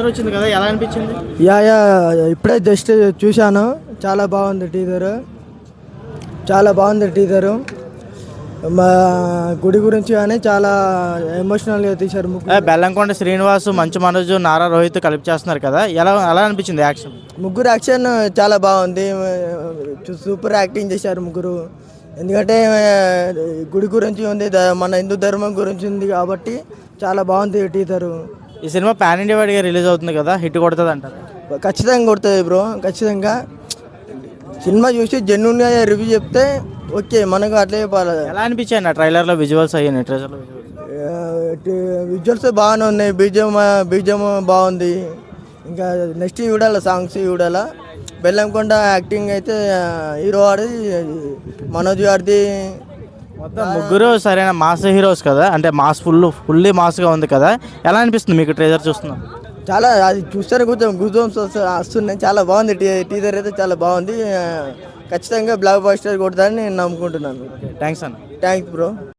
Trailer వచ్చింది కదా, ఎలా అనిపించింది? యా యా ఇప్పుడే జస్ట్ చూశాను. చాలా బాగుంది టీజరు. మా గుడి గురించి కానీ చాలా ఎమోషనల్గా తీశారు. బెల్లంకొండ శ్రీనివాస్, మంచు మనోజ్, నారా రోహిత్ కలిపి చేస్తున్నారు కదా, ఎలా అనిపించింది యాక్షన్? ముగ్గురు యాక్షన్ చాలా బాగుంది. సూపర్ యాక్టింగ్ చేశారు ముగ్గురు. ఎందుకంటే గుడి గురించి ఉంది, మన హిందూ ధర్మం గురించి ఉంది కాబట్టి చాలా బాగుంది టీజరు. ఈ సినిమా పాన్ ఇండియా వాడిగా రిలీజ్ అవుతుంది కదా, హిట్ కొడుతుంది అంటారు? ఖచ్చితంగా కొడుతుంది బ్రో, ఖచ్చితంగా. సినిమా చూసి జెన్యున్గా రివ్యూ చెప్తే ఓకే, మనకు అట్లే చెప్పాలి. ఎలా అనిపించాయి నా ట్రైలర్లో విజువల్స్ అయ్యాయి? ట్రైలర్లో విజువల్స్ బాగానే ఉన్నాయి, బీజం బాగుంది. ఇంకా నెక్స్ట్ చూడాలి, సాంగ్స్ చూడాలా. బెల్లంకొండ యాక్టింగ్ అయితే హీరో ఆడి మనోజ్ గారిది మొత్తం ముగ్గురు సరైన మాస్ హీరోస్ కదా, అంటే మాస్ ఫుల్లీ మాస్గా ఉంది కదా. ఎలా అనిపిస్తుంది మీకు ట్రైలర్ చూస్తున్నాం? చాలా, అది చూస్తారు కొంచెం గూజంస్ వస్తున్నాయి. చాలా బాగుంది టీజర్ అయితే, చాలా బాగుంది. ఖచ్చితంగా బ్లాక్ బస్టర్ కొడతారని నేను నమ్ముకుంటున్నాను. థ్యాంక్స్ అన్న. Thanks bro.